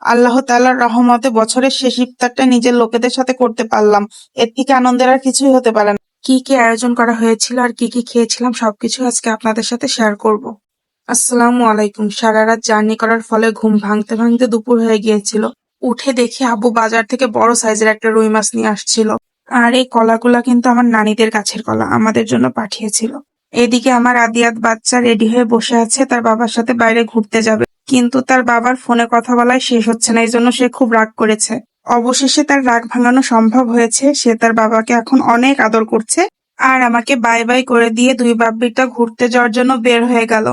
আল্লাহ তাআলার রহমতে বছরের শেষ ইফতারটা নিজের লোকেদের সাথে করতে পারলাম। এর থেকে আনন্দের আর কিছুই হতে পারে না। কি কি আয়োজন করা হয়েছিল আর কি কি খেয়েছিলাম সবকিছু আজকে আপনাদের সাথে শেয়ার করব। আসসালামু আলাইকুম। সারা রাত জার্নি করার ফলে ঘুম ভাঙতে ভাঙতে দুপুর হয়ে গিয়েছিল। উঠে দেখি আব্বু বাজার থেকে বড় সাইজের একটা রুই মাছ নিয়ে আসছিল। আর এই কলাগুলা কিন্তু আমার নানীদের গাছের কলা, আমাদের জন্য পাঠিয়েছিল। এদিকে আমার আদিয়াত বাচ্চা রেডি হয়ে বসে আছে, তার বাবার সাথে বাইরে ঘুরতে যাবে। কিন্তু তার বাবার ফোনে কথা বলায় শেষ হচ্ছে না, এই জন্য সে খুব রাগ করেছে। অবশেষে তার রাগ ভাঙানো সম্ভব হয়েছে, সে তার বাবাকে এখন অনেক আদর করছে। আর আমাকে বাই বাই করে দিয়ে দুই বাপ্পিটা ঘুরতে যাওয়ার জন্য বের হয়ে গেল।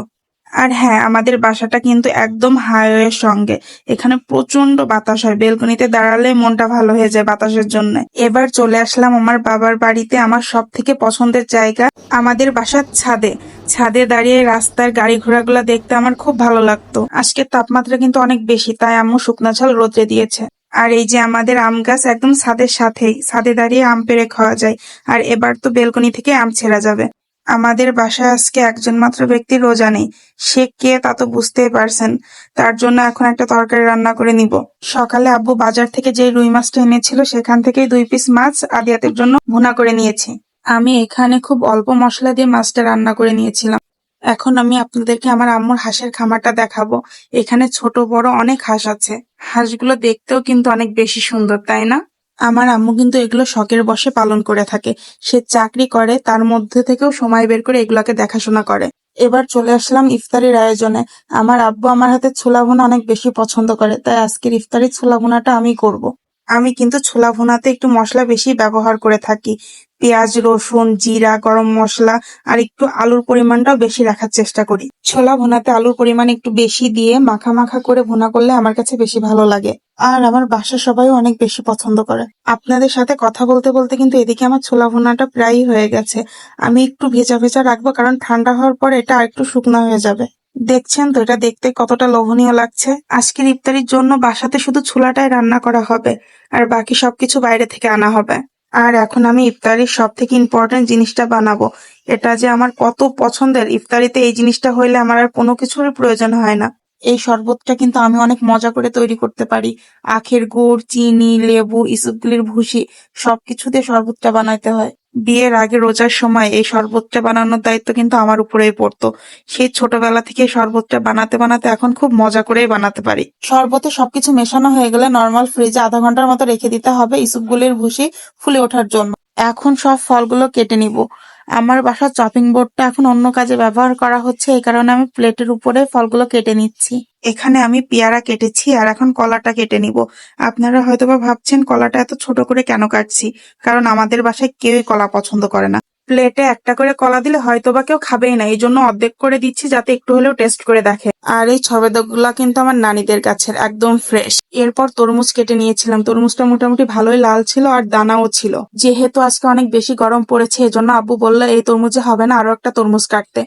আর হ্যাঁ, আমাদের বাসাটা কিন্তু একদম হাইওয়ের সঙ্গে। এখানে প্রচন্ড বাতাস হয়, বেলকনিতে দাঁড়ালে মনটা ভালো হয়ে যায় বাতাসের জন্য। এবার চলে আসলাম আমার বাবার বাড়িতে, আমার সব থেকে পছন্দের জায়গা আমাদের বাসার ছাদে। ছাদে দাঁড়িয়ে রাস্তার গাড়ি ঘোড়াগুলো দেখতে আমার খুব ভালো লাগতো। আজকের তাপমাত্রা কিন্তু অনেক বেশি, তাই আম্মু শুকনা ঝাল রোদ্রে দিয়েছে। আর এই যে আমাদের আম গাছ একদম ছাদের সাথেই, ছাদে দাঁড়িয়ে আম পেড়ে খাওয়া যায়। আর এবার তো বেলকনি থেকে আম ছেঁড়া যাবে। আমাদের বাসায় আজকে একজন মাত্র ব্যক্তি রোজা নেই। সে কে তা তো বুঝতেই পারছেন। তার জন্য এখন একটা তরকারি রান্না করে নিব। সকালে আব্বু বাজার থেকে যে রুই মাছটা এনেছিল সেখান থেকেই 2 পিস মাছ আদিয়াতের জন্য ভুনা করে নিয়েছি। আমি এখানে খুব অল্প মশলা দিয়ে মাছটা রান্না করে নিয়েছিলাম। এখন আমি আপনাদেরকে আমার আম্মুর হাঁসের খামারটা দেখাবো। এখানে ছোট বড় অনেক হাঁস আছে। হাঁসগুলো দেখতেও কিন্তু অনেক বেশি সুন্দর, তাই না? আমার আম্মু কিন্তু এগুলো শখের বশে পালন করে থাকে। সে চাকরি করে, তার মধ্যে থেকেও সময় বের করে এগুলাকে দেখাশোনা করে। এবার চলে আসলাম ইফতারির আয়োজনে। আমার আব্বু আমার হাতে ছোলা ভুনা অনেক বেশি পছন্দ করে, তাই আজকের ইফতারির ছোলা ভুনাটা আমি করব। আমি কিন্তু ছোলা ভুনাতে একটু মশলা বেশি ব্যবহার করে থাকি। পেঁয়াজ, রসুন, জিরা, গরম মশলা আর একটু আলুর পরিমাণটাও বেশি রাখার চেষ্টা করি। ছোলা ভুনাতে আলুর পরিমাণ একটু বেশি দিয়ে মাখা মাখা করে ভুনা করলে আমার কাছে বেশি ভালো লাগে। আর আমার বাসার সবাই অনেক বেশি পছন্দ করে। আপনাদের সাথে কথা বলতে বলতে কিন্তু এদিকে আমার ছোলা ভুনাটা প্রায়ই হয়ে গেছে। আমি একটু ভেজা ভেজা রাখবো, কারণ ঠান্ডা হওয়ার পর এটা আরেকটু শুকনো হয়ে যাবে। দেখছেন তো এটা দেখতে কতটা লোভনীয় লাগছে। আজকের ইফতারির জন্য বাসাতে শুধু ছোলাটাই রান্না করা হবে, আর বাকি সবকিছু বাইরে থেকে আনা হবে। আর এখন আমি ইফতারির সব থেকে ইম্পর্টেন্ট জিনিসটা বানাবো। এটা যে আমার কত পছন্দের, ইফতারিতে এই জিনিসটা হইলে আমার আর কোনো কিছুর প্রয়োজন হয় না। এই শরবতটা কিন্তু আমি অনেক মজা করে তৈরি করতে পারি। আখের গুড়, চিনি, লেবু, ইসবগুলির ভুসি সবকিছু দিয়ে শরবতটা বানাইতে হয়। বিয়ের আগে রোজার সময় এই শরবতটা বানানোর দায়িত্ব কিন্তু আমার উপরেই পড়তো। সেই ছোটবেলা থেকে শরবতটা বানাতে বানাতে এখন খুব মজা করেই বানাতে পারি। শরবতে সবকিছু মেশানো হয়ে গেলে নর্মাল ফ্রিজে আধা ঘন্টার মতো রেখে দিতে হবে ইসবগুলির ভুসি ফুলে ওঠার জন্য। এখন সব ফলগুলো কেটে নিব। আমার বাসার চপিং বোর্ডটা এখন অন্য কাজে ব্যবহার করা হচ্ছে, এই কারণে আমি প্লেটের উপরে ফলগুলো কেটে নিচ্ছি। এখানে আমি পেয়ারা কেটেছি আর এখন কলাটা কেটে নিব। আপনারা হয়তোবা ভাবছেন কলাটা এত ছোট করে কেন কাটছি, কারণ আমাদের বাসায় কেউই কলা পছন্দ করে না। প্লেটে একটা করে কলা দিলে হয়তোবা কেউ খাবেই না, এই জন্য অর্ধেক করে দিচ্ছি যাতে একটু হলেও টেস্ট করে দেখে। আর এই ছবেদাগুলা কিন্তু আমার নানীদের গাছের, একদম ফ্রেশ। এরপর তরমুজ কেটে নিয়েছিলাম। তরমুজটা মোটামুটি ভালোই লাল ছিল আর দানাও ছিল। যেহেতু আজকে অনেক বেশি গরম পড়েছে, এজন্য আব্বু বললো এই তরমুজে হবে না, আরো একটা তরমুজ কাটতে।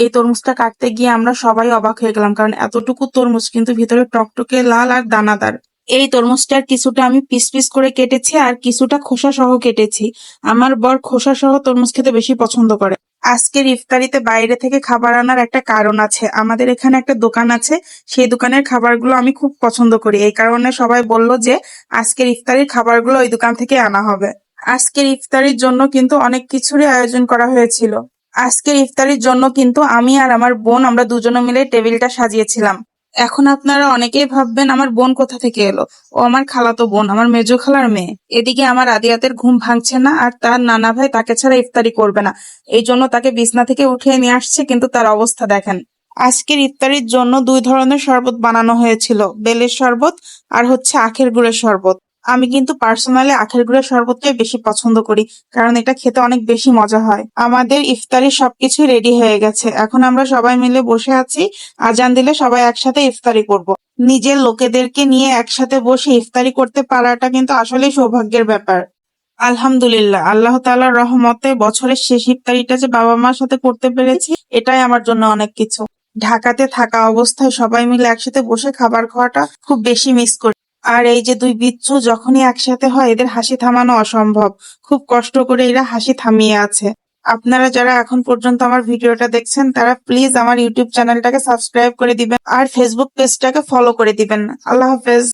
এই তরমুজটা কাটতে গিয়ে আমরা সবাই অবাক হয়ে গেলাম, কারণ এতটুকু তরমুজ কিন্তু ভিতরে টকটকে লাল আর দানাদার। এই তরমুজটার কিছুটা আমি পিস পিস করে কেটেছি আর কিছুটা খোসা সহ কেটেছি। আমার বর খোসা সহ তরমুজ খেতে বেশি পছন্দ করে। আজকের ইফতারিতে বাইরে থেকে খাবার আনার একটা কারণ আছে। আমাদের এখানে একটা দোকান আছে, সেই দোকানের খাবারগুলো আমি খুব পছন্দ করি। এই কারণে সবাই বলল যে আজকের ইফতারির খাবারগুলো ওই দোকান থেকে আনা হবে। আজকের ইফতারির জন্য কিন্তু অনেক কিছুরই আয়োজন করা হয়েছিল। আজকের ইফতারির জন্য কিন্তু আমি আর আমার বোন আমরা দুজনে মিলে টেবিলটা সাজিয়েছিলাম। এখন আপনারা অনেকেই ভাববেন আমার বোন কোথা থেকে এলো। ও আমার খালাতো বোন, আমার মেজো খালার মেয়ে। এদিকে আমার আদিয়াতের ঘুম ভাঙছে না, আর তার নানা ভাই তাকে ছাড়া ইফতারি করবে না, এই জন্য তাকে বিছনা থেকে উঠিয়ে নিয়ে আসছে, কিন্তু তার অবস্থা দেখেন। আজকের ইফতারির জন্য 2 ধরনের শরবত বানানো হয়েছিল, বেলের শরবত আর হচ্ছে আখের গুড়ের শরবত। আমি কিন্তু পার্সোনালি আখের গুড়ের শরবতটাই বেশি পছন্দ করি, কারণ এটা খেতে অনেক বেশি মজা হয়। আমাদের ইফতারির সবকিছু রেডি হয়ে গেছে, এখন আমরা সবাই মিলে বসে আছি। আজান দিলে সবাই একসাথে ইফতারি করব। নিজের লোকেদেরকে নিয়ে একসাথে বসে ইফতারি করতে পারাটা কিন্তু আসলেই সৌভাগ্যের ব্যাপার। আলহামদুলিল্লাহ, আল্লাহ তাআলার রহমতে বছরের শেষ ইফতারিটা যে বাবা মার সাথে করতে পেরেছি, এটাই আমার জন্য অনেক কিছু। ঢাকাতে থাকা অবস্থায় সবাই মিলে একসাথে বসে খাবার খাওয়াটা খুব বেশি মিস করি। আর এই যে 2 বিচ্ছু যখনই একসাথে হয়, এদের হাসি থামানো অসম্ভব। খুব কষ্ট করে এরা হাসি থামিয়ে আছে। আপনারা যারা এখন পর্যন্ত আমার ভিডিওটা দেখছেন, তারা প্লিজ আমার ইউটিউব চ্যানেলটাকে সাবস্ক্রাইব করে দিবেন আর ফেসবুক পেজটাকে ফলো করে দিবেন। আল্লাহ হাফেজ।